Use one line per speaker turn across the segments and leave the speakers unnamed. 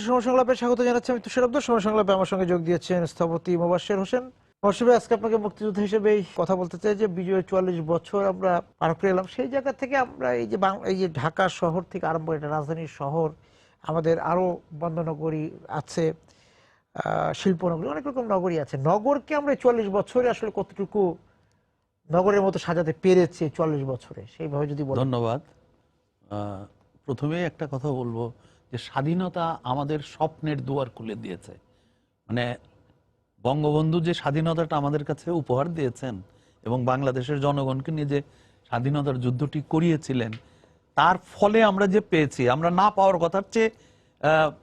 সময় সংলাপে স্বাগত জানাচ্ছি আমি তুষার আব্দুল। সময় সংলাপে আমার সঙ্গে যোগ দিয়েছেন স্থপতি মোবাশ্বের হোসেন। মোবাশ্বের ভাই, আজকে আপনাকে মুক্তিযুদ্ধ হিসেবেই কথা বলতে চাই যে বিজয়ের 44 বছর আমরা পার করে এলাম। সেই জায়গা থেকে আমরা এই যে ঢাকা শহর থেকে আরম্ভ করে, এটা রাজধানীর শহর, আমাদের আরো বন্দনগরী আছে, শিল্পনগরী, অনেক রকম নগরী আছে। নগরকে আমরা 44 বছরে আসলে কতটুকু নগরের মতো সাজাতে পেরেছি 44 বছরে, সেইভাবে যদি বলেন।
ধন্যবাদ। প্রথমে একটা কথা বলবো যে স্বাধীনতা আমাদের স্বপ্নের দুয়ার খুলে দিয়েছে। মানে বঙ্গবন্ধু যে স্বাধীনতাটা আমাদের কাছে উপহার দিয়েছেন এবং বাংলাদেশের জনগণকে নিয়ে যে স্বাধীনতার যুদ্ধটি করিয়েছিলেন, তার ফলে আমরা যে পেয়েছি, আমরা না পাওয়ার কথার চেয়ে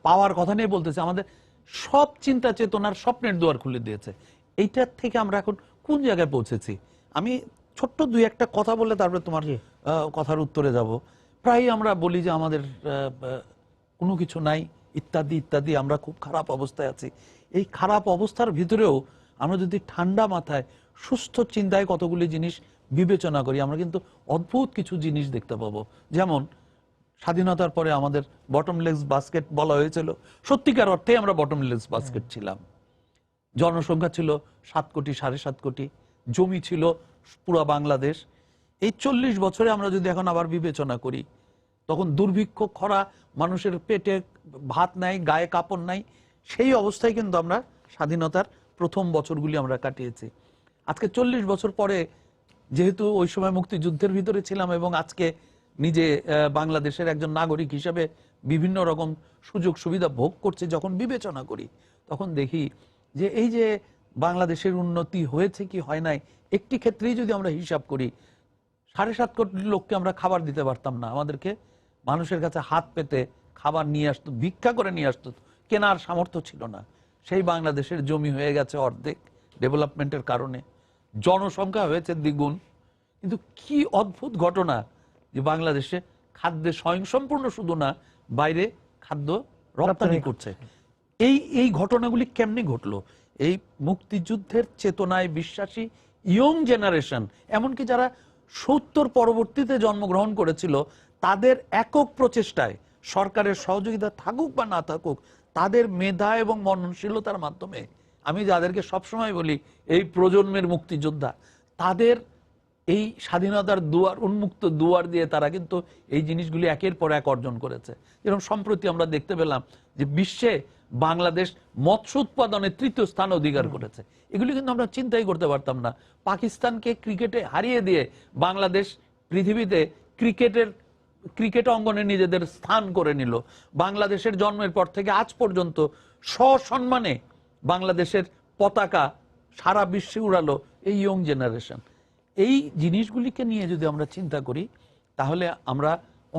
পাওয়ার কথা নিয়ে বলতেছি, আমাদের সব চিন্তা চেতনার স্বপ্নের দুয়ার খুলে দিয়েছে। এইটার থেকে আমরা এখন কোন জায়গায় পৌঁছেছি, আমি ছোট্ট দুই একটা কথা বলে তারপরে তোমার কথার উত্তরে যাব। প্রায় আমরা বলি যে আমাদের কোনো কিছু নাই, ইত্যাদি ইত্যাদি, আমরা খুব খারাপ অবস্থায় আছি। এই খারাপ অবস্থার ভিতরেও আমরা যদি ঠান্ডা মাথায় সুস্থ চিন্তায় কতগুলি জিনিস বিবেচনা করি, আমরা কিন্তু অদ্ভুত কিছু জিনিস দেখতে পাবো। যেমন স্বাধীনতার পরে আমাদের বটমলেস বাস্কেট বলা হয়েছিল, সত্যিকার অর্থে আমরা বটমলেস বাস্কেট ছিলাম। জনসংখ্যা ছিল 7 কোটি, 7.5 কোটি, জমি ছিল পুরো বাংলাদেশ। এই 40 বছরে আমরা যদি এখন আবার বিবেচনা করি, তখন দুর্ভিক্ষ, খরা, মানুষের পেটে ভাত নাই, গায়ে কাপড় নাই, সেই অবস্থায় কিন্তু আমরা স্বাধীনতার প্রথম বছরগুলি আমরা কাটিয়েছি। আজকে 40 বছর পরে, যেহেতু ওই সময় মুক্তিযুদ্ধের ভিতরে ছিলাম এবং আজকে নিজে বাংলাদেশের একজন নাগরিক হিসেবে বিভিন্ন রকম সুযোগ সুবিধা ভোগ করছে, যখন বিবেচনা করি তখন দেখি যে এই যে বাংলাদেশের উন্নতি হয়েছে কি হয় নাই, একটি ক্ষেত্রেই যদি আমরা হিসাব করি, 7.5 কোটি লোককে আমরা খাবার দিতে পারতাম না। আমাদেরকে মানুষের কাছে হাত পেতে খাবার নিয়ে আসতো, ভিক্ষা করে নিয়ে আসতো, কেনার সামর্থ্য ছিল না। সেই বাংলাদেশের জমি হয়ে গেছে অর্ধেক ডেভেলপমেন্টের কারণে, জনসংখ্যা হয়েছে দ্বিগুণ। কিন্তু কি অদ্ভুত ঘটনা যে বাংলাদেশে খাদ্যে স্বয়ংসম্পূর্ণ শুধু না, বাইরে খাদ্য রপ্তানি করছে। এই ঘটনাগুলি কেমনে ঘটলো? এই মুক্তিযুদ্ধের চেতনায় বিশ্বাসী ইয়ং জেনারেশন, এমনকি যারা 70 পরবর্তীতে জন্মগ্রহণ করেছিল, তাদের একক প্রচেষ্টায়, সরকারের সহযোগিতা থাকুক বা না থাকুক, তাদের মেধা এবং মননশীলতার মাধ্যমে, আমি যাদেরকে সবসময় বলি এই প্রজন্মের মুক্তিযোদ্ধা, তাদের এই স্বাধীনতার দুয়ার, উন্মুক্ত দুয়ার দিয়ে তারা কিন্তু এই জিনিসগুলি একের পর এক অর্জন করেছে। যেরকম সম্প্রতি আমরা দেখতে পেলাম যে বিশ্বে বাংলাদেশ মৎস্য উৎপাদনে 3য় স্থান অধিকার করেছে। এগুলি কিন্তু আমরা চিন্তাই করতে পারতাম না। পাকিস্তানকে ক্রিকেটে হারিয়ে দিয়ে বাংলাদেশ পৃথিবীতে ক্রিকেট অঙ্গনে নিজেদের স্থান করে নিল। বাংলাদেশের জন্মের পর থেকে আজ পর্যন্ত সসম্মানে বাংলাদেশের পতাকা সারা বিশ্বে উড়ালো এই ইয়ং জেনারেশন। এই জিনিসগুলিকে নিয়ে যদি আমরা চিন্তা করি, তাহলে আমরা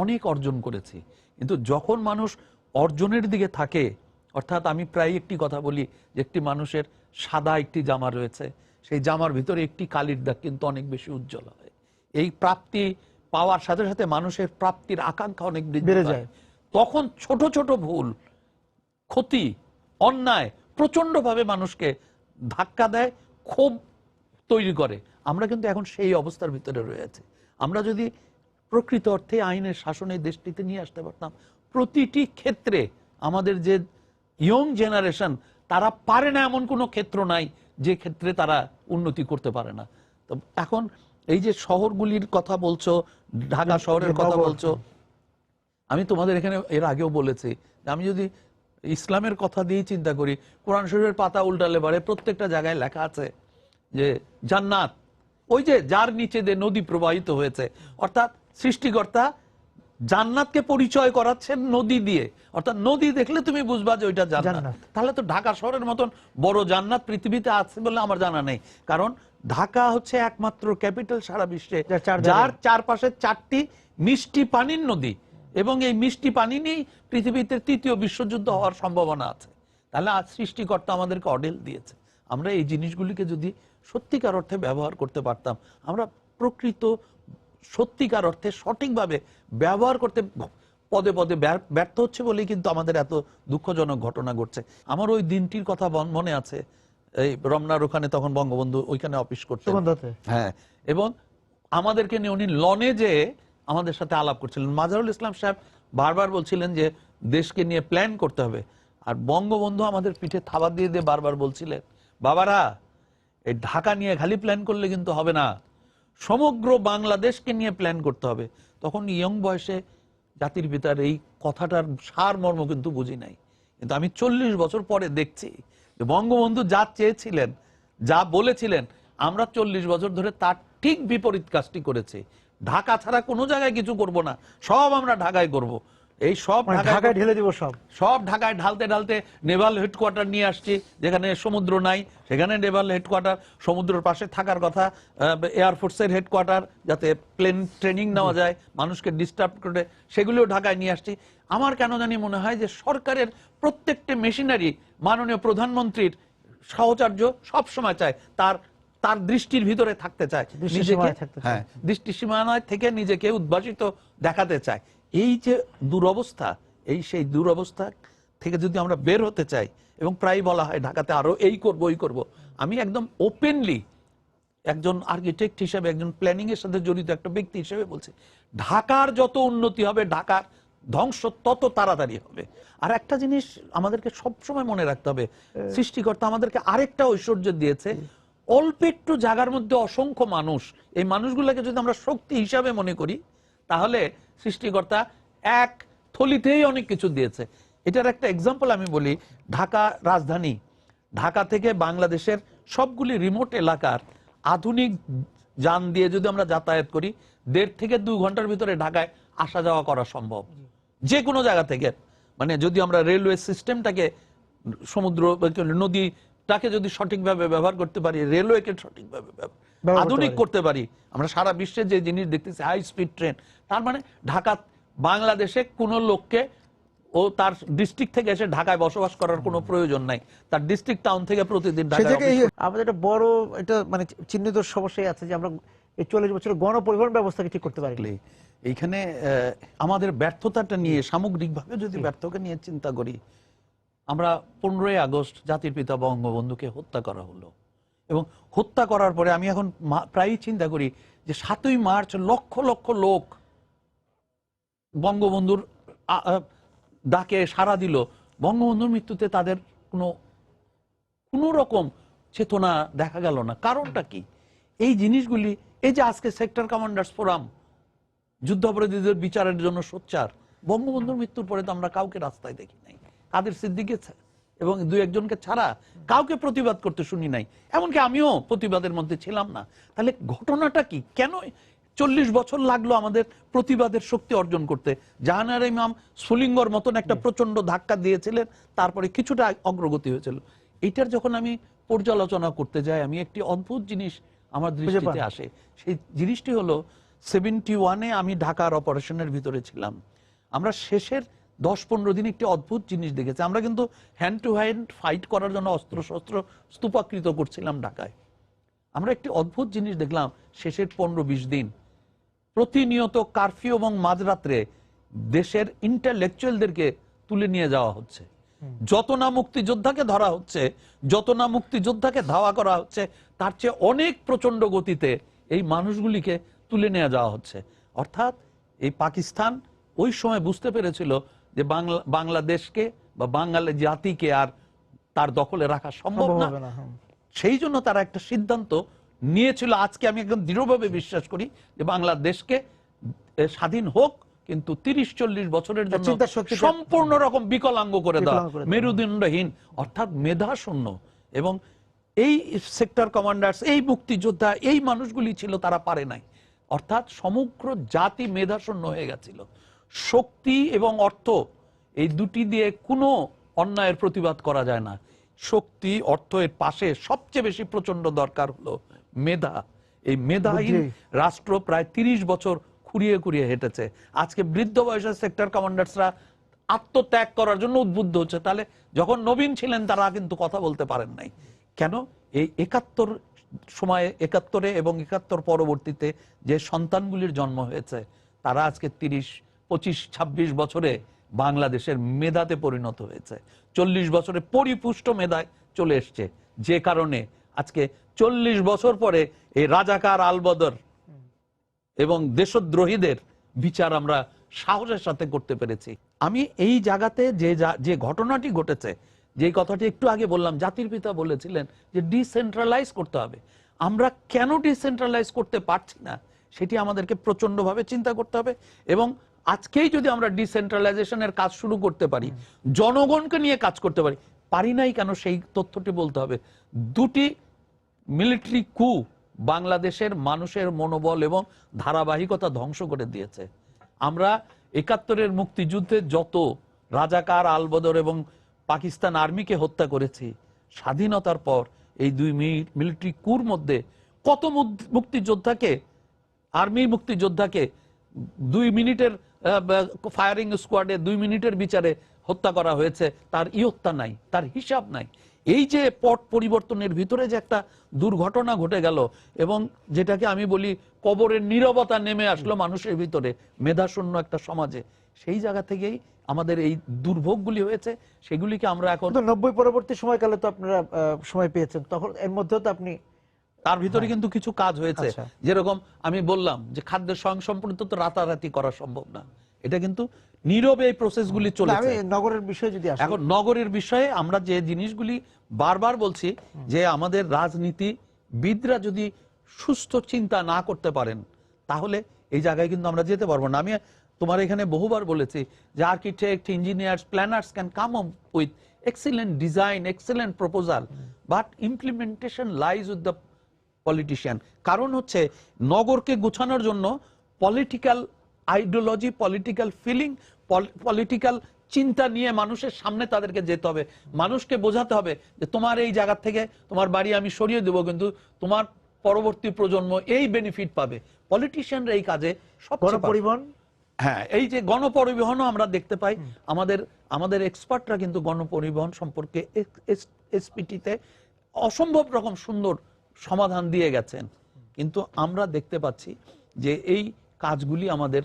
অনেক অর্জন করেছি। কিন্তু যখন মানুষ অর্জনের দিকে থাকে, অর্থাৎ আমি প্রায় একটি কথা বলি যে একটি মানুষের সাদা একটি জামা রয়েছে, সেই জামার ভিতরে একটি কালির দাগ কিন্তু অনেক বেশি উজ্জ্বল হয়। এই প্রাপ্তি পাওয়ার সাথে সাথে মানুষের প্রাপ্তির আকাঙ্ক্ষা অনেক বেড়ে যায়। তখন ছোট ছোট ভুল, ক্ষতি, অন্যায় প্রচন্ডভাবে মানুষকে ধাক্কা দেয়, ক্ষোভ তৈরি করে। আমরা কিন্তু এখন সেই অবস্থার ভিতরে রয়েছে। আমরা যদি প্রকৃত অর্থে আইনের শাসনে দেশটিতে নিয়ে আসতে পারতাম, প্রতিটি ক্ষেত্রে আমাদের যে ইয়ং জেনারেশন, তারা পারে না এমন কোনো ক্ষেত্র নাই যে ক্ষেত্রে তারা উন্নতি করতে পারে না। তো এখন এই যে শহরগুলির কথা বলছো, ঢাকা শহরের কথা বলছো, আমি তোমাদের এখানে এর আগেও বলেছি যে আমি যদি ইসলামের কথা দিয়ে চিন্তা করি, কোরআন শরীফের পাতা উল্টালে পারে প্রত্যেকটা জায়গায় লেখা আছে যে জান্নাত ওই যে যার নিচে দিয়ে নদী প্রবাহিত হয়েছে। অর্থাৎ সৃষ্টিকর্তা জান্নাতকে পরিচয় করাচ্ছেন নদী দিয়ে, অর্থাৎ নদী দেখলে তুমি বুঝবা যে ওইটা জান্নাত। তাহলে তো ঢাকা শহরের মতন বড় জান্নাত পৃথিবীতে আছে বলে আমার জানা নেই, কারণ ঢাকা হচ্ছে একমাত্র ক্যাপিটাল সারা বিশ্বে যার চারপাশে 4টি মিষ্টি পানির নদী, এবং এই মিষ্টি পানি নিয়েই পৃথিবীতে 3য় বিশ্বযুদ্ধ হওয়ার সম্ভাবনা আছে। তাহলে আজ সৃষ্টিকর্তা আমাদেরকে অডেল দিয়েছে। আমরা এই জিনিসগুলিকে যদি সত্যিকার অর্থে ব্যবহার করতে পারতাম, আমরা প্রকৃত সত্যিকার অর্থে সঠিকভাবে ব্যবহার করতে পদে পদে ব্যর্থ হচ্ছে বলেই কিন্তু আমাদের এত দুঃখজনক ঘটনা ঘটছে। আমার ওই দিনটির কথা মনে আছে, এই রমনার ওখানে তখন বঙ্গবন্ধু ওইখানে অফিস করতেন, হ্যাঁ, এবং আমাদেরকে নিয়ে উনি লনে যে আমাদের সাথে আলাপ করছিলেন। মাজারুল ইসলাম সাহেব বারবার বলছিলেন যে দেশকে নিয়ে প্ল্যান করতে হবে। আর বঙ্গবন্ধু আমাদের পিঠে থাবা দিয়ে দিয়ে বারবার বলছিলেন, বাবারা এই ঢাকা নিয়ে খালি প্ল্যান করলে কিন্তু হবে না, সমগ্র বাংলাদেশকে নিয়ে প্ল্যান করতে হবে। তখন ইয়ং বয়সে জাতির পিতার এই কথাটার সারমর্ম কিন্তু বুঝি নাই, কিন্তু আমি 40 বছর পরে দেখছি যে বঙ্গবন্ধু যা চেয়েছিলেন, যা বলেছিলেন, আমরা 40 বছর ধরে তার ঠিক বিপরীত কাজটি করেছি। ঢাকা ছাড়া কোনো জায়গায় কিছু করব না, সব আমরা ঢাকায় করব। এই সব
ঢাকায় ঢেলে দিব, সব
ঢাকায় ঢালতে ঢালতে নেভাল হেডকোয়ার্টার নিয়ে আসছি, যেখানে সমুদ্র নাই সেখানে নেভাল হেডকোয়ার্টার, সমুদ্রের পাশে থাকার কথা এয়ারফোর্সের হেডকোয়ার্টার, যাতে প্লেন ট্রেনিং নেওয়া যায়, মানুষকে ডিস্টার্ব করে, সেগুলিও ঢাকায় নিয়ে আসছি। আমার কেন জানি মনে হয় যে সরকারের প্রত্যেকটা মেশিনারি মাননীয় প্রধানমন্ত্রীর সাহচর্য সব সময় চায়, তার দৃষ্টির ভিতরে থাকতে চায়, হ্যাঁ, দৃষ্টি সীমানায় থেকে নিজেকে উদ্ভাসিত দেখাতে চায়। এই যে দুরবস্থা, সেই দুরবস্থা থেকে যদি আমরা বের হতে চাই, এবং প্রায় বলা হয় ঢাকাতে আরো এই করব ওই করব, আমি একদম ওপেনলি একজন আর্কিটেক্ট হিসেবে, একজন প্ল্যানিং এর সাথে জড়িত একটা ব্যক্তি হিসেবে বলছি, ঢাকার যত উন্নতি হবে, ঢাকার ধ্বংস তত তাড়াতাড়ি হবে। আর একটা জিনিস আমাদেরকে সবসময় মনে রাখতে হবে, সৃষ্টিকর্তা আমাদেরকে আরেকটা ঐশ্বর্য দিয়েছে, অল্প একটু জায়গার মধ্যে অসংখ্য মানুষ। এই মানুষগুলোকে যদি আমরা শক্তি হিসাবে মনে করি, তাহলে সৃষ্টিকর্তা এক থলিতেই অনেক কিছু দিয়েছে। এটার একটা এক্সাম্পল আমি বলি, ঢাকা রাজধানী, ঢাকা থেকে বাংলাদেশের সবগুলি রিমোট এলাকার আধুনিক যান দিয়ে যদি আমরা যাতায়াত করি, 1.5 থেকে 2 ঘন্টার ভিতরে ঢাকায় আসা যাওয়া করা সম্ভব, যে কোনো জায়গা থেকে। মানে যদি আমরা রেলওয়ে সিস্টেমটাকে, সমুদ্র নদীটাকে যদি সঠিকভাবে ব্যবহার করতে পারি, রেলওয়েকে সঠিকভাবে আধুনিক করতে পারি, আমরা সারা বিশ্বে যে জিনিস দেখতেছি হাই স্পিড ট্রেন, তার মানে ঢাকা, বাংলাদেশে কোনো লোককে ও তার ডিস্ট্রিক্ট থেকে এসে ঢাকায় বসবাস করার কোনো প্রয়োজন নাই, তার ডিস্ট্রিক্ট টাউন থেকে প্রতিদিন
আমাদের একটা বড় এটা মানে চিহ্নিত সমস্যাই আছে যে আমরা এই 40 বছরের গণপরিবহন ব্যবস্থাকে ঠিক করতে পারি।
এইখানে আমাদের ব্যর্থতাটা নিয়ে, সামগ্রিকভাবে যদি ব্যর্থকে নিয়ে চিন্তা করি, আমরা 15ই আগস্ট জাতির পিতা বঙ্গবন্ধুকে হত্যা করা হলো, এবং হত্যা করার পরে আমি এখন প্রায়ই চিন্তা করি যে 7ই মার্চ লক্ষ লক্ষ লোক বঙ্গবন্ধুর ডাকে সাড়া দিল, বঙ্গবন্ধুর মৃত্যুতে তাদের কোনো রকম চেতনা দেখা গেল না। কারণটা কি? এই জিনিসগুলি, এই যে আজকে সেক্টর কমান্ডার্স ফোরাম, যুদ্ধাপরাধীদের বিচারের জন্য সোচ্চার, বঙ্গবন্ধুর মৃত্যুর পরে তো আমরা কাউকে রাস্তায় দেখি নাই, কাদের সিদ্দিকী এবং 2-1 জনকে ছাড়া কাউকে প্রতিবাদ করতে শুনি নাই, এমনকি আমিও প্রতিবাদের মধ্যে ছিলাম না। তাহলে ঘটনাটা কি? কেন 40 বছর লাগলো আমাদের প্রতিবাদের শক্তি অর্জন করতে? জাহানারা ইমাম স্ফুলিঙ্গর মতন একটা প্রচন্ড ধাক্কা দিয়েছিলেন, তারপরে কিছুটা অগ্রগতি হয়েছিল। এইটার যখন আমি পর্যালোচনা করতে যাই, আমি একটি অদ্ভুত জিনিস আমার দৃষ্টিতে আসে। সেই জিনিসটি হলো 71-এ আমি ঢাকার অপারেশনের ভিতরে ছিলাম। আমরা শেষের 10-15 দিন একটি অদ্ভুত জিনিস দেখেছি। আমরা কিন্তু হ্যান্ড টু হ্যান্ড ফাইট করার জন্য অস্ত্র শস্ত্র স্তূপাকৃত করছিলাম ঢাকায়। আমরা একটি অদ্ভুত জিনিস দেখলাম শেষের 15-20 দিন, প্রতিনিয়ত কারফিউ এবং মাঝরাত্রে দেশের ইন্টেলেকচুয়ালদেরকে তুলে নিয়ে যাওয়া হচ্ছে। যত না মুক্তিযোদ্ধাকে ধরা হচ্ছে, যত না মুক্তিযোদ্ধাকে ধাওয়া করা হচ্ছে, তার চেয়ে অনেক প্রচন্ড গতিতে এই মানুষগুলিকে তুলে নিয়ে যাওয়া হচ্ছে। অর্থাৎ এই পাকিস্তান ওই সময় বুঝতে পেরেছিল যে বাংলাদেশকে বা বাঙালি জাতিকে আর তার দখলে রাখা সম্ভব না। সেই জন্য তারা একটা সিদ্ধান্ত নিয়েছিল। আজকে আমি একদম দৃঢ়ভাবে বিশ্বাস করি যে বাংলাদেশকে স্বাধীন হোক, কিন্তু 30-40 বছরের জন্য সম্পূর্ণ রকম বিকলাঙ্গ করে দেওয়া, মেরুদণ্ডহীন, অর্থাৎ মেধা শূন্য। এবং এই সেক্টর কমান্ডার্স, এই মুক্তিযোদ্ধা, এই মানুষগুলি ছিল, তারা পারে নাই। অর্থাৎ সমগ্র জাতি মেধা শূন্য হয়ে গেছিল। শক্তি এবং অর্থ, এই দুটি দিয়ে কোনো অন্যায়ের প্রতিবাদ করা যায় না। শক্তি, অর্থ এর পাশে সবচেয়ে বেশি প্রচন্ড দরকার হলো মেধা। এই মেধাহীন রাষ্ট্র প্রায় 30 বছর খুঁড়িয়ে খুঁড়িয়ে হেঁটেছে। আজকে বৃদ্ধ বয়সের সেক্টর কমান্ডার্সরা আত্মত্যাগ করার জন্য উদ্বুদ্ধ হচ্ছে। তাহলে যখন নবীন ছিলেন তারা কিন্তু কথা বলতে পারেন নাই কেন? এই 71 সময়ে, 71-এ এবং 71 পরবর্তীতে যে সন্তানগুলির জন্ম হয়েছে, তারা আজকে 30-25-26 বছরে বাংলাদেশের মেধাতে পরিণত হয়েছে। 40 বছরে পরিপুষ্ট মেধায় চলে এসছে, যে কারণে আজকে 40 বছর পরে এই রাজাকার, আলবদর এবং দেশদ্রোহীদের বিচার আমরা সাহসের সাথে করতে পেরেছি। আমি এই জায়গাতে যে ঘটনাটি ঘটেছে, যে কথাটি একটু আগে বললাম, জাতির পিতা বলেছিলেন যে ডিসেন্ট্রালাইজ করতে হবে। আমরা কেন ডিসেন্ট্রালাইজ করতে পারছি না সেটি আমাদেরকে প্রচন্ডভাবে চিন্তা করতে হবে। এবং আজকেই যদি আমরা ডিসেন্ট্রালাইজেশনের কাজ শুরু করতে পারি, জনগণকে নিয়ে কাজ করতে পারি নাই কেন সেই তথ্যটি বলতে হবে। দুটি মিলিটারি কু বাংলাদেশের মানুষের মনোবল এবং ধারাবাহিকতা ধ্বংস করে দিয়েছে। আমরা ৭১-এর মুক্তিযুদ্ধে যত রাজাকার, আলবদর এবং পাকিস্তান আর্মিকে হত্যা করেছি, স্বাধীনতার পর এই দুই মিলিটারি কুর মধ্যে কত মুক্তিযোদ্ধাকে, আর্মি মুক্তিযোদ্ধাকে ২ মিনিটের ফায়ারিং স্কোয়াডে ২ মিনিটের বিচারে হত্যা করা হয়েছে, তার ইয়ত্তা নাই, তার হিসাব নাই। এই যে পট পরিবর্তনের ভিতরে যে একটা দুর্ঘটনা ঘটে গেল, এবং যেটাকে আমি বলি কবরের নীরবতা নেমে আসলো মানুষের ভিতরে, মেধাশূন্য একটা সমাজে, সেই জায়গা থেকেই আমাদের এই দুর্ভোগগুলি হয়েছে। সেগুলিকে আমরা এখন
90 পরবর্তী সময়কালে তো আপনারা সময় পেয়েছেন, তখন এর মধ্যেও তো আপনি
তার ভিতরে কিন্তু কিছু কাজ হয়েছে।
আচ্ছা।
যেরকম আমি বললাম যে খাদ্যের স্বয়ংসম্পূর্ণতা তো রাতারাতি করা সম্ভব না, এটা কিন্তু নীরবে এই প্রসেসগুলি
আমি
চলেছে।
নগরের বিষয়ে যদি আসি,
এখন নগরের বিষয়ে আমরা যে জিনিসগুলি বারবার বলছি, যে আমাদের রাজনীতিবিদরা যদি সুস্থ চিন্তা না করতে পারেন, তাহলে এই জায়গায় কিন্তু আমরা যেতে পারবো না। আমি তোমার এখানে বহুবার বলেছি যে architect, engineers, planners can come up with excellent design, excellent proposal, but implementation lies with the politician. কারণ হচ্ছে নগরকে গোছানোর জন্য political ideology, political feeling, political চিন্তা নিয়ে মানুষের সামনে তাদেরকে যেতে হবে। মানুষকে বোঝাতে হবে যে তোমার এই জায়গা থেকে তোমার বাড়ি আমি সরিয়ে দেবো, কিন্তু তোমার পরবর্তী প্রজন্ম এই বেনিফিট পাবে। পলিটিশিয়ানরা এই কাজে সবচেয়ে
গণপরিবহন,
হ্যাঁ, এই যে গণপরিবহনও আমরা দেখতে পাই, আমাদের এক্সপার্টরা কিন্তু গণপরিবহন সম্পর্কে এসপিটিতে অসম্ভব রকম সুন্দর সমাধান দিয়ে গেছেন। কিন্তু আমরা দেখতে পাচ্ছি যে এই কাজগুলি আমাদের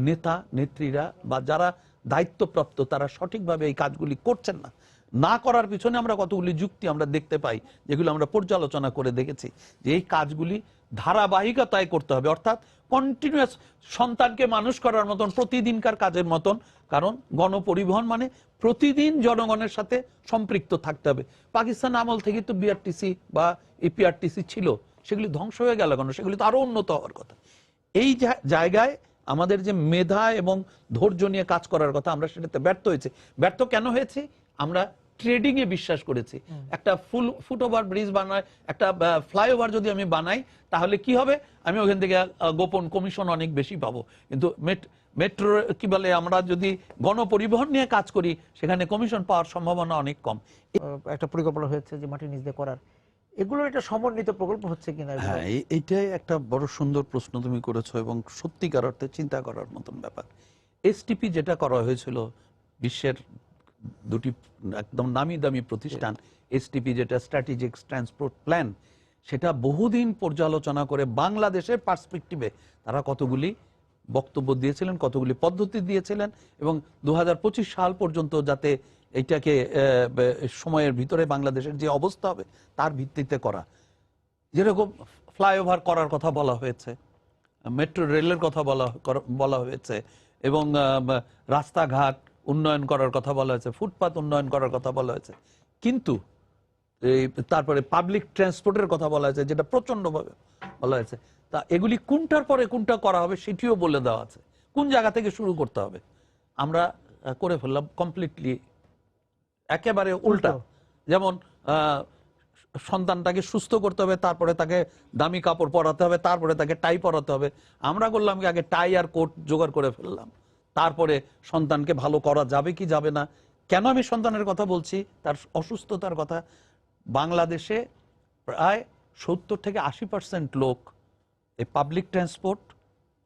নেতা নেত্রীরা বা যারা দায়িত্বপ্রাপ্ত, তারা সঠিকভাবে এই কাজগুলি করছেন না। না করার পিছনে আমরা কতগুলি যুক্তি আমরা দেখতে পাই, যেগুলো আমরা পর্যালোচনা করে দেখেছি, যে এই কাজগুলি ধারাবাহিকতায় করতে হবে, অর্থাৎ কন্টিনিউয়াস, সন্তানকে মানুষ করার মতন, প্রতিদিনকার কাজের মতন। কারণ গণপরিবহন মানে প্রতিদিন জনগণের সাথে সম্পৃক্ত থাকতে হবে। পাকিস্তান আমল থেকে তো বিআরটিসি বা এপিআরটিসি ছিল, সেগুলি ধ্বংস হয়ে গেল কেন? সেগুলি তো আরো উন্নত হওয়ার কথা। এই জায়গায় আমাদের যে মেধা এবং ধৈর্য নিয়ে কাজ করার কথা, আমরা সেটাতে ব্যর্থ হয়েছে। ব্যর্থ কেন হয়েছে? আমরা ট্রেডিং এ বিশ্বাস করেছি। একটা ফুটওভার ব্রিজ বানায়, একটা ফ্লাইওভার যদি আমি বানাই, তাহলে কি হবে? আমি ওখান থেকে গোপন কমিশন অনেক বেশি পাবো। কিন্তু মেট্রো কি বলে, আমরা যদি গণপরিবহন নিয়ে কাজ করি, সেখানে কমিশন পাওয়ার সম্ভাবনা অনেক কম।
একটা পরিকল্পনা হয়েছে যে মাটি নিচ দিয়ে করার, এগুলো একটা সমন্বিত প্রকল্প হচ্ছে কিনা?
হ্যাঁ, এইটাই একটা বড় সুন্দর প্রশ্ন তুমি করেছো, এবং সত্যিকার অর্থে চিন্তা করার মতন ব্যাপার। এসটিপি যেটা করা হয়েছিল, বিশ্বের দুটি একদম নামি দামি প্রতিষ্ঠান, এসটিপি যেটা স্ট্র্যাটেজিক ট্রান্সপোর্ট প্ল্যান, সেটা বহুদিন পর্যালোচনা করে বাংলাদেশের পার্সপেক্টিভে তারা কতগুলি বক্তব্য দিয়েছিলেন, কতগুলি পদ্ধতি দিয়েছিলেন, এবং ২০২৫ সাল পর্যন্ত যাতে এইটাকে সময়ের ভিতরে বাংলাদেশের যে অবস্থা হবে তার ভিত্তিতে করা। যেরকম ফ্লাইওভার করার কথা বলা হয়েছে, মেট্রো রেলের কথা বলা হয়েছে, এবং রাস্তাঘাট উন্নয়ন করার কথা বলা হয়েছে, ফুটপাত উন্নয়ন করার কথা বলা হয়েছে। কিন্তু তারপরে পাবলিক ট্রান্সপোর্টের কথা বলা হয়েছে, যেটা প্রচন্ডভাবে বলা হয়েছে। তা এগুলি কোনটার পরে কোনটা করা হবে সেটিও বলে দেওয়া আছে, কোন জায়গা থেকে শুরু করতে হবে। আমরা করে ফেললাম কমপ্লিটলি একেবারে উল্টা। যেমন সন্তানটাকে সুস্থ করতে হবে, তারপরে তাকে দামি কাপড় পরাতে হবে, তারপরে তাকে টাই পরাতে হবে। আমরা করলাম কি, আগে টাই আর কোট জোগাড় করে ফেললাম, তারপরে সন্তানকে ভালো করা যাবে কি যাবে না। কেন আমি সন্তানের কথা বলছি? তার অসুস্থতার কথা। বাংলাদেশে প্রায় ৭০ থেকে ৮০% লোক এই পাবলিক ট্রান্সপোর্ট,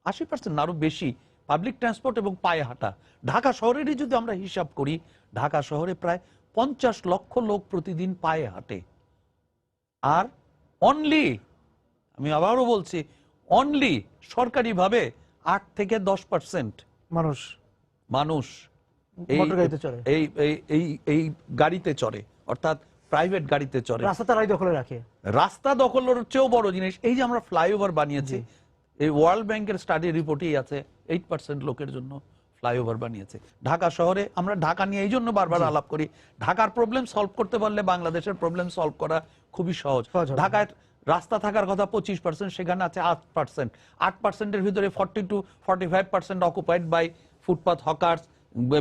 ৮০% আরো বেশি, পাবলিক ট্রান্সপোর্ট এবং পায়ে হাঁটা। ঢাকা শহরেরই যদি আমরা হিসাব করি, ঢাকা শহরে প্রায় ৫০ লক্ষ লোক প্রতিদিন পায়ে হাঁটে। আর অনলি, আমি আবারও বলছি, অনলি সরকারিভাবে ৮ থেকে ১০% মানুষ এই গাড়িতে চড়ে, অর্থাৎ প্রাইভেট গাড়িতে চড়ে, রাস্তা দখলের চেয়েও বড় জিনিস এই যে আমরা ফ্লাইওভার বানিয়েছি। এই ওয়ার্ল্ড ব্যাংকের স্টাডি রিপোর্টেই আছে 8% লোকের জন্য ফ্লাইওভার বানিয়েছে। ঢাকা শহরে আমরা ঢাকা নিয়ে এই জন্য বারবার আলাপ করি, ঢাকার প্রবলেম সলভ করতে পারলে বাংলাদেশের প্রবলেম সলভ করা খুবই সহজ। ঢাকায় রাস্তা থাকার কথা 25%, সেখানে আছে 8%। 8%-এর ভিতরে 40 to 45% occupied by footpath, hawkers,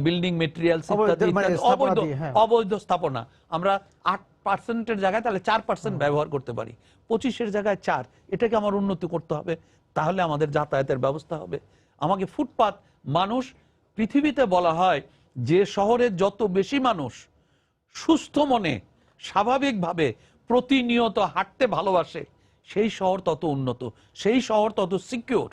building materials ইত্যাদি অবৈধ স্থাপনা। আমরা 8%-এর জায়গায় তাহলে 4% ব্যবহার করতে পারি, 25-এর জায়গায় 4। এটাকে আমার উন্নতি করতে হবে, তাহলে আমাদের যাতায়াতের ব্যবস্থা হবে। আমাকে ফুটপাথ, মানুষ, পৃথিবীতে বলা হয় যে শহরে যত বেশি মানুষ সুস্থ মনে স্বাভাবিকভাবে প্রতিনিয়ত হাঁটতে ভালোবাসে, সেই শহর তত উন্নত, সেই শহর তত সিকিউর।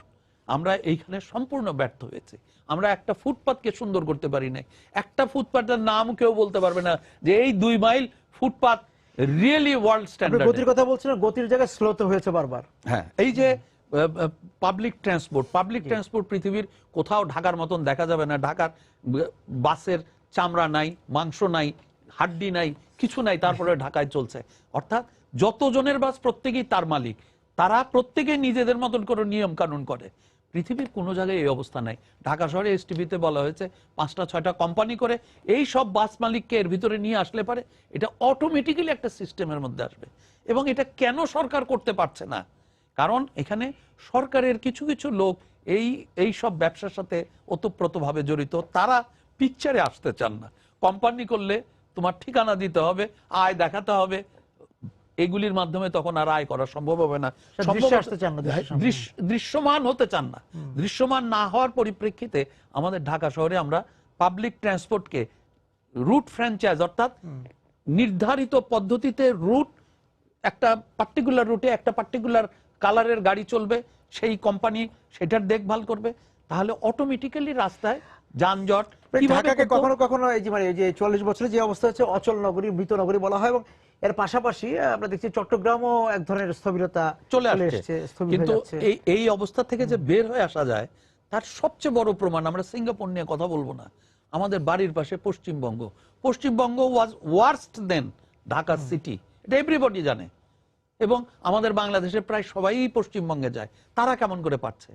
আমরা এইখানে সম্পূর্ণ ব্যর্থ হয়েছে। আমরা একটা ফুটপাথকে সুন্দর করতে পারি না। একটা ফুটপাথের নাম কেউ বলতে পারবে না যে এই 2 mile footpath really world standard.
গতির কথা বলছিলেন, গতির জায়গায় স্লো তো হয়েছে বারবার।
হ্যাঁ, এই যে পাবলিক ট্রান্সপোর্ট পৃথিবীর কোথাও ঢাকার মতন দেখা যাবে না। ঢাকার বাসের চামড়া নাই, মাংস নাই, হাড্ডি নাই, কিছু নাই, তারপরে ঢাকায় চলছে। অর্থাৎ যতজনের বাস প্রত্যেকেই তার মালিক, তারা প্রত্যেকেই নিজেদের মতন করে নিয়ম কানুন করে। পৃথিবীর কোনো জায়গায় এই অবস্থা নাই। ঢাকা শহরে এসটিভিতে বলা হয়েছে 5টা-6টা কোম্পানি করে এই সব বাস মালিককে এর ভিতরে নিয়ে আসলে পারে এটা অটোমেটিক্যালি একটা সিস্টেমের মধ্যে আসবে। এবং এটা কেন সরকার করতে পারছে না? কারণ এখানে সরকারের কিছু কিছু লোক এই সব ব্যবসার সাথে ওতপ্রোতভাবে জড়িত, তারা পিকচারে আসতে চান না। কোম্পানি করলে তোমার ঠিকানা দিতে হবে, আয় দেখাতে হবে, এগুলির মাধ্যমে তখন আর আয় করা সম্ভব হবে না। দৃশ্যমান হতে চান না। দৃশ্যমান না হওয়ার পরিপ্রেক্ষিতে আমাদের ঢাকা শহরে আমরা পাবলিক ট্রান্সপোর্টকে রুট ফ্র্যাঞ্চাইজ, অর্থাৎ নির্ধারিত পদ্ধতিতে রুট, একটা পার্টিকুলার রুটে একটা পার্টিকুলার কালারের গাড়ি চলবে, সেই কোম্পানি সেটার দেখভাল করবে, তাহলে অটোমেটিক্যালি রাস্তায় যানজট।
ঢাকাকে কখনো কখনো এই যে 40 বছরে যে অবস্থা হচ্ছে অচল নগরী, মৃত নগরী বলা হয়, এবং এর পাশাপাশি আমরা দেখছি চট্টগ্রামও এক ধরনের স্থবিরতা চলে আসছে।
কিন্তু এই অবস্থা থেকে যে বের হয়ে আসা যায় তার সবচেয়ে বড় প্রমাণ, আমরা সিঙ্গাপুর নিয়ে কথা বলবো না, আমাদের বাড়ির পাশে পশ্চিমবঙ্গ ওয়াজ ওয়ার্স্ট দেন ঢাকা সিটি, এটা এভরিবডি জানে। এবং আমাদের বাংলাদেশে প্রায় সবাই পশ্চিমবঙ্গে যায়। তারা কেমন করে পারছে?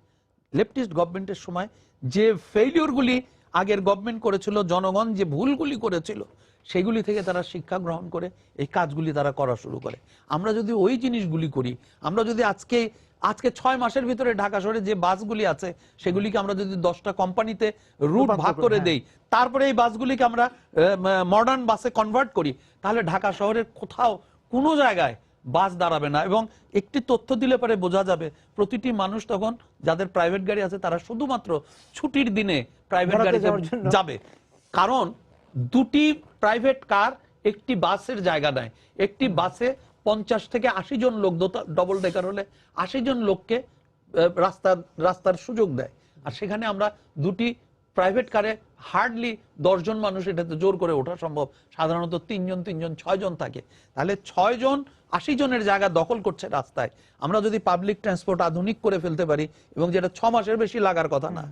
লেফটিস্ট গভর্নমেন্টের সময় যে ফেইলিউরগুলি আগের গভর্নমেন্ট করেছিল, জনগণ যে ভুলগুলি করেছিল, সেগুলি থেকে তারা শিক্ষা গ্রহণ করে এই কাজগুলি তারা করা শুরু করে। আমরা যদি ওই জিনিসগুলি করি, আমরা যদি আজকে 6 মাসের ভিতরে ঢাকা শহরে যে বাসগুলি আছে সেগুলিকে আমরা যদি 10টা কোম্পানিতে রুট ভাগ করে দেই, তারপরে এই বাসগুলিকে আমরা মডার্ন বাসে কনভার্ট করি, তাহলে ঢাকা শহরের কোথাও কোনো জায়গায় বাস দাঁড়াবে না। এবং একটি তথ্য দিলে পরে বোঝা যাবে, প্রতিটি মানুষ তখন যাদের প্রাইভেট গাড়ি আছে তারা শুধুমাত্র ছুটির দিনে প্রাইভেট গাড়িতে যাবে। কারণ 2টি প্রাইভেট কার একটি বাসের জায়গা নেয়। একটি বাসে 50 থেকে 80 জন লোক, ডবল ডেকার হলে 80 জন লোককে রাস্তার সুযোগ দেয়। আর সেখানে আমরা 2টি প্রাইভেট কারে হার্ডলি 10 জন মানুষ এটাতে জোর করে ওঠা সম্ভব। সাধারণত 3 জন 6 জন থাকে। তাহলে 6 জন 80 জনের জায়গা দখল করছে রাস্তায়। আমরা যদি পাবলিক ট্রান্সপোর্ট আধুনিক করে ফেলতে পারি, এবং যেটা 6 মাসের বেশি লাগার কথা না,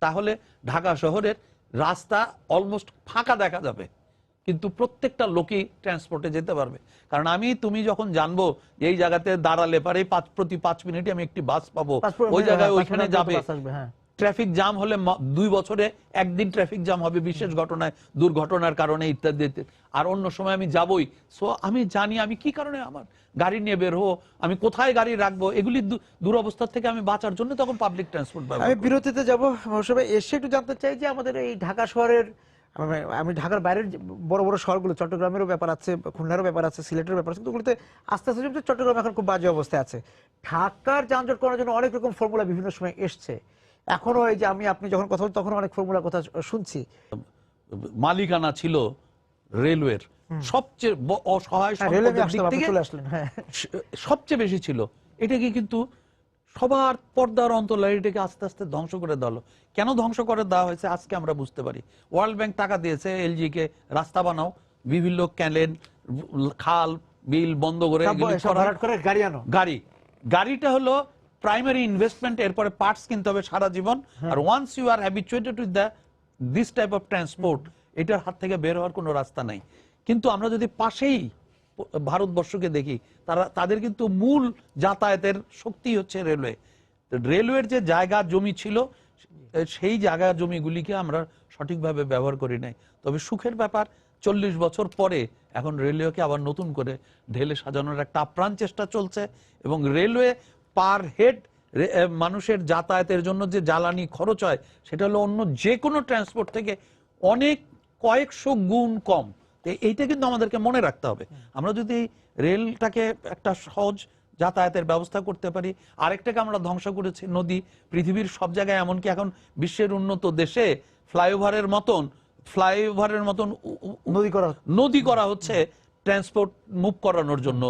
তাহলে ঢাকা শহরের রাস্তা অলমোস্ট ফাঁকা দেখা যাবে, কিন্তু প্রত্যেকটা লোকই ট্রান্সপোর্টে যেতে পারবে। কারণ তুমি যখন জানবো যে এই জায়গাতে দাঁড়ালে পারে প্রতি 5 মিনিটে আমি একটি বাস পাবো, ওই জায়গায় ওইখানে যাবে। ট্রাফিক জ্যাম হলে 2 বছরে একদিন ট্রাফিক জ্যাম হবে বিশেষ ঘটনায়, দুর্ঘটনার কারণে ইত্যাদি। আর অন্য সময় আমি যাবই। সো আমি জানি আমি কি কারণে আমার গাড়ি নিয়ে বের হবো, আমি কোথায় গাড়ি রাখবো, এগুলি দুরবস্থা থেকে আমি বাঁচার জন্য তখন পাবলিক ট্রান্সপোর্ট ব্যবহার করি।
আমি বিরতিতে যাবো, মহসিন এসে একটু জানতে চাই যে আমাদের এই ঢাকা শহরের, আমি ঢাকার বাইরের বড় বড় শহরগুলো, চট্টগ্রামেরও ব্যাপার আছে, খুলনারও ব্যাপার আছে, সিলেটের ব্যাপার আছে, কিন্তু ওগুলোতে আস্তে আস্তে চট্টগ্রাম এখন খুব বাজে অবস্থায় আছে। ঢাকার যানজট করার জন্য অনেক রকম ফর্মুলা বিভিন্ন সময় এসছে, এখনো এই যে আপনি যখন কথা বলছেন তখন অনেক ফর্মুলার কথা শুনছি।
মালিকানা ছিল রেলওয়ের, সবচেয়ে অসহায় সবচেয়ে বেশি ছিল। এটাকে কিন্তু সবার পর্দার অন্তরালে এটাকে আস্তে আস্তে ধ্বংস করে দেওয়া হলো। কেন ধ্বংস করে দেওয়া হয়েছে আজকে আমরা বুঝতে পারি। ওয়ার্ল্ড ব্যাংক টাকা দিয়েছে এলজি কে, রাস্তা বানাও, বিভিন্ন ক্যানেল, খাল, বিল বন্ধ করে গাড়িটা হলো প্রাইমারি ইনভেস্টমেন্ট, এরপরে পার্টস কিনতে হবে সারা জীবন। আর once you are habituated with this type of transport, এটার হাত থেকে বের হওয়ার কোনো রাস্তা নাই। কিন্তু আমরা যদি পাশেই ভারতবর্ষকে দেখি, তাদের কিন্তু মূল যাতায়াতের শক্তি হচ্ছে রেলওয়ে। রেলওয়ের যে জায়গা জমি ছিল সেই জায়গা জমিগুলিকে আমরা সঠিকভাবে ব্যবহার করি নাই। তবে সুখের ব্যাপার 40 বছর পরে এখন রেলওয়েকে আবার নতুন করে ঢেলে সাজানোর একটা আপ্রাণ চেষ্টা চলছে, এবং রেলওয়ে পার হেড মানুষের যাতায়াতের জন্য যে জ্বালানি খরচ হয় সেটা হলো অন্য যে কোনো ট্রান্সপোর্ট থেকে অনেক কয়েকশো গুণ কম। এইটা কিন্তু আমাদেরকে মনে রাখতে হবে। আমরা যদি রেলটাকে একটা সহজ যাতায়াতের ব্যবস্থা করতে পারি, আরেকটাকে আমরা ধ্বংস করেছি নদী। পৃথিবীর সব জায়গায়, এমনকি এখন বিশ্বের উন্নত দেশে ফ্লাইওভারের মতন নদী করা হচ্ছে ট্রান্সপোর্ট মুভ করানোর জন্য,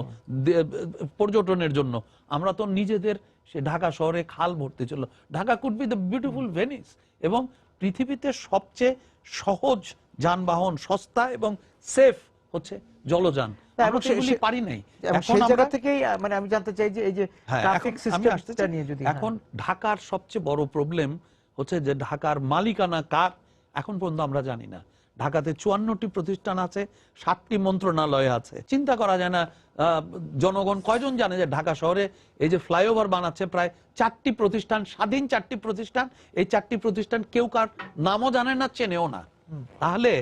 পর্যটনের জন্য। আমরা তো নিজেদের সে ঢাকা শহরে খাল ভর্তি ছিল। Dhaka could be the beautiful Venice, এবং পৃথিবীতে সবচেয়ে সহজ যানবাহন, সস্তা এবং সেফ হচ্ছে জলযান। আমরা সেগুলি পারি নাই।
এখন জায়গা থেকেই মানে আমি জানতে চাই যে এই যে ট্রাফিক সিস্টেমটা নিয়ে যদি
এখন ঢাকার সবচেয়ে বড় প্রবলেম হচ্ছে যে ঢাকার মালিকানা কার এখন পর্যন্ত আমরা জানি না। ঢাকাতে 54টি প্রতিষ্ঠান আছে, 7টি মন্ত্রণালয় আছে। চিন্তা করা যায় না জনগণ কয়জন জানে যে ঢাকা শহরে এই যে ফ্লাইওভার বানাচ্ছে প্রায় 4টি প্রতিষ্ঠান, স্বাধীন 4টি প্রতিষ্ঠান। এই 4টি প্রতিষ্ঠান কেউ কার নামও জানে না, চেনেও না। তাহলে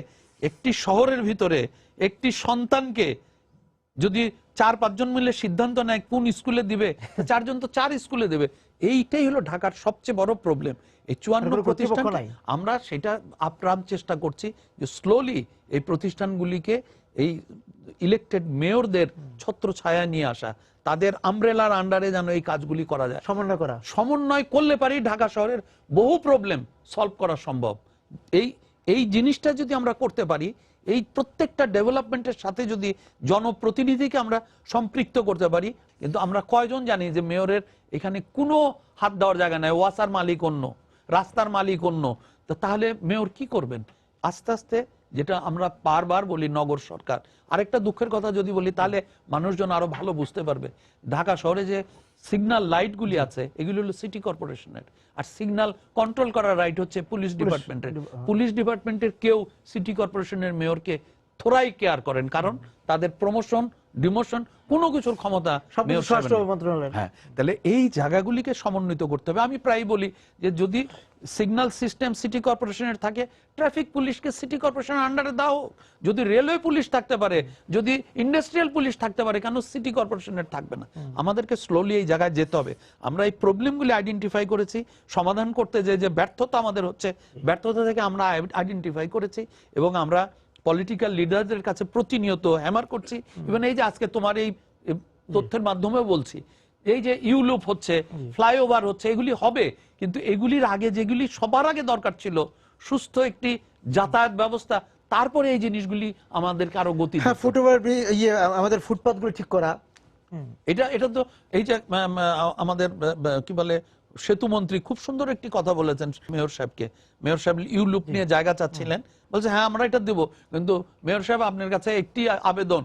একটি শহরের ভিতরে একটি সন্তানকে যদি 4-5 জন মিলে সিদ্ধান্ত নেয় কোন স্কুলে দিবে, 4 জন তো 4 স্কুলে দেবে। এইটাই হলো ঢাকার সবচেয়ে বড় প্রবলেম। এই 54 প্রতিষ্ঠান আমরা সেটা আপ্রাণ চেষ্টা করছি যে স্লোলি এই প্রতিষ্ঠানগুলিকে এই ইলেক্টেড মেয়রদের ছত্রছায়া নিয়ে আসা, তাদের আমব্রেলার আন্ডারে যেন এই কাজগুলি করা যায়। সমন্বয় করলে পারি ঢাকা শহরের বহু প্রবলেম সলভ করা সম্ভব। এই জিনিসটা যদি আমরা করতে পারি, এই প্রত্যেকটা ডেভেলপমেন্টের সাথে যদি জনপ্রতিনিধিকে আমরা সম্পৃক্ত করতে পারি। কিন্তু আমরা কয়জন জানি যে মেয়রের এখানে কোনো হাত দেওয়ার জায়গা নাই, ওয়াসার মালিক অন্য, রাস্তার মালিক অন্য। তাহলে মেয়র কি করবেন? আস্তে আস্তে, যেটা আমরা বারবার বলি, নগর সরকার। আরেকটা দুঃখের কথা যদি বলি তাহলে মানুষজন আরো ভালো বুঝতে পারবে। ঢাকা শহরে যে সিগন্যাল লাইটগুলি আছে এগুলি হলো সিটি কর্পোরেশনের, আর সিগন্যাল কন্ট্রোল করার রাইট হচ্ছে পুলিশ ডিপার্টমেন্টের। পুলিশ ডিপার্টমেন্টের কেউ সিটি কর্পোরেশনের মেয়রকে থোড়াই কেয়ার করেন, কারণ তাদের প্রমোশন, ডিমোশন কোনো কিছুর ক্ষমতা মন্ত্রণালয়। হ্যাঁ, তাহলে এই জায়গাগুলিকে সমন্বিত করতে হবে। আমি প্রায় বলি যে যদি সিগন্যাল সিস্টেম সিটি কর্পোরেশনের থাকে, ট্রাফিক পুলিশকে সিটি কর্পোরেশনের আন্ডারে দাও। যদি রেলওয়ে পুলিশ থাকতে পারে, যদি ইন্ডাস্ট্রিয়াল পুলিশ থাকতে পারে, কেন সিটি কর্পোরেশনের থাকবে না? আমাদেরকে স্লোলি এই জায়গায় যেতে হবে। আমরা এই প্রবলেমগুলি আইডেন্টিফাই করেছি, সমাধান করতে যে ব্যর্থতা আমাদের হচ্ছে, ব্যর্থতা থেকে আমরা আইডেন্টিফাই করেছি, এবং আমরা পলিটিক্যাল লিডারদের কাছে প্রতিনিয়ত হ্যামার করছি। ইভেন এই যে আজকে তোমার এই তথ্যের মাধ্যমে বলছি, এই যে ইউলুপ হচ্ছে, ফ্লাইওভার হচ্ছে, এগুলি হবে, কিন্তু এগুলির আগে যেগুলি সবার আগে দরকার ছিল, সুস্থ একটি যাতায়াত ব্যবস্থা, তারপরে এই জিনিসগুলি আমাদেরকে আরো গতি,
ফুটওভার, আমাদের ফুটপাথগুলো ঠিক করা।
এটা তো এই যে আমাদের কি বলে সেতু মন্ত্রী খুব সুন্দর একটি কথা বলেছেন মেয়র সাহেবকে। মেয়র সাহেব ইউলুপ নিয়ে জায়গা চাচ্ছিলেন, বলছে হ্যাঁ আমরা এটা দেব, কিন্তু মেয়র সাহেব আপনার কাছে একটি আবেদন,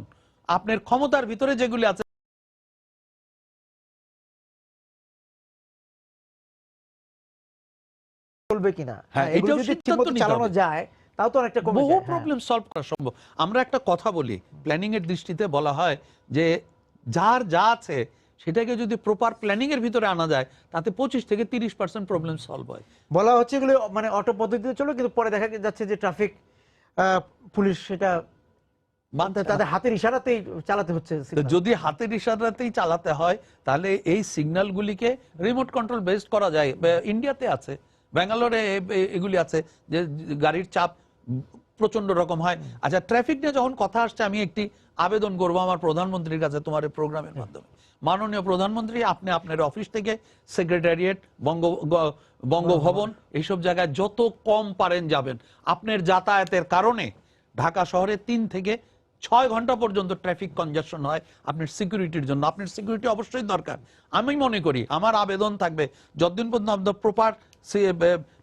আপনার ক্ষমতার ভিতরে যেগুলি আছে
চলবে কিনা,
হ্যাঁ এটাও সিদ্ধান্ত
চালানো যায়, তাও তো অনেকটা কমে যায়,
বহু প্রবলেম সলভ করা সম্ভব। আমরা একটা কথা বলি, প্ল্যানিং এর দৃষ্টিতে বলা হয় যে যার যা আছে সেটাকে যদি প্রপার প্ল্যানিং এর ভিতরে আনা যায়, তাতে 25 থেকে 30% প্রবলেম সলভ হয়।
বলা হচ্ছে এগুলো মানে অটো পদ্ধতিতে চলো, কিন্তু পরে দেখা যাচ্ছে যে ট্রাফিক পুলিশ সেটা তাদের হাতের ইশারাতেই চালাতে হচ্ছে।
যদি হাতের ইশারাতেই চালাতে হয়, তাহলে এই সিগন্যালগুলিকে রিমোট কন্ট্রোল বেসড করা যায়। ইন্ডিয়াতে আছে, ব্যাঙ্গালোরে এগুলি আছে, যে গাড়ির চাপ প্রচন্ড রকম হয়। আচ্ছা, ট্রাফিক নিয়ে যখন কথা আসছে, আমি একটি আবেদন করবো আমার প্রধানমন্ত্রীর কাছে তোমার এই প্রোগ্রামের মাধ্যমে। মাননীয় প্রধানমন্ত্রী, আপনি আপনার অফিস থেকে সেক্রেটারিয়েট, বঙ্গভবন, এইসব জায়গায় যত কম পারেন যাবেন। আপনার যাতায়াতের কারণে ঢাকা শহরে 3 থেকে 6 ঘন্টা পর্যন্ত ট্রাফিক কনজেশন হয় আপনার সিকিউরিটির জন্য। আপনার সিকিউরিটি অবশ্যই দরকার। আমি মনে করি, আমার আবেদন থাকবে, যতদিন পর্যন্ত আমাদের প্রপার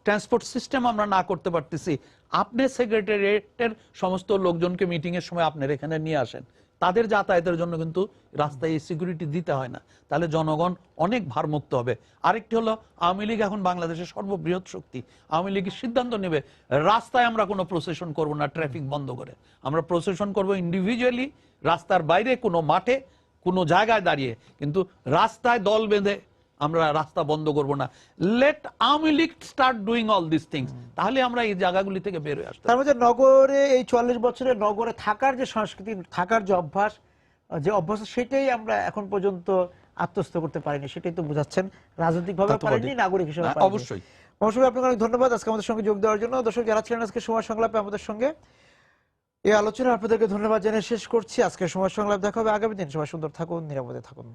ট্রান্সপোর্ট সিস্টেম আমরা না করতে পারতেছি, আপনি সেক্রেটারিয়েটের সমস্ত লোকজনকে মিটিং এর সময় আপনার এখানে নিয়ে আসেন। তাদের যাতায়াতের জন্য কিন্তু রাস্তায় সিকিউরিটি দিতে হয় না, তাহলে জনগণ অনেক ভারমুক্ত হবে। আরেকটি হলো, আওয়ামী লীগ এখন বাংলাদেশের সর্ববৃহৎ শক্তি। আওয়ামী লীগের সিদ্ধান্ত নেবে রাস্তায় আমরা কোনো প্রসেশন করব না, ট্রাফিক বন্ধ করে। আমরা প্রসেশন করব ইন্ডিভিজুয়ালি, রাস্তার বাইরে কোনো মাঠে কোনো জায়গায় দাঁড়িয়ে, কিন্তু রাস্তায় দল বেঁধে আমরা রাস্তা বন্ধ করব না, let Awami League start doing all this things, তাহলে আমরা এই জায়গাগুলি থেকে বের হয়ে আসতে
তার মধ্যে নগরে এই 44 বছরে নগরে থাকার যে সংস্কৃতি, থাকার যে অভ্যাস, সেটাই আমরা এখন পর্যন্ত আত্মস্থ করতে পারিনি, সেটাই তো বোঝাচ্ছেন। রাজনৈতিকভাবে পারিনি, নাগরিক হিসেবে পারিনি।
অবশ্যই।
মৌসুমী, আপনাকে অনেক ধন্যবাদ আজকে আমাদের সঙ্গে যোগ দেওয়ার জন্য। দর্শক যারা ছিলেন আজকে সময় সংলাপে আমাদের সঙ্গে, এই আলোচনা আপনাদেরকে ধন্যবাদ জানিয়ে শেষ করছি। আজকে সময় সংলাপ দেখা হবে আগামী দিন। সবাই সুন্দর থাকুন, নিরাপদে থাকুন।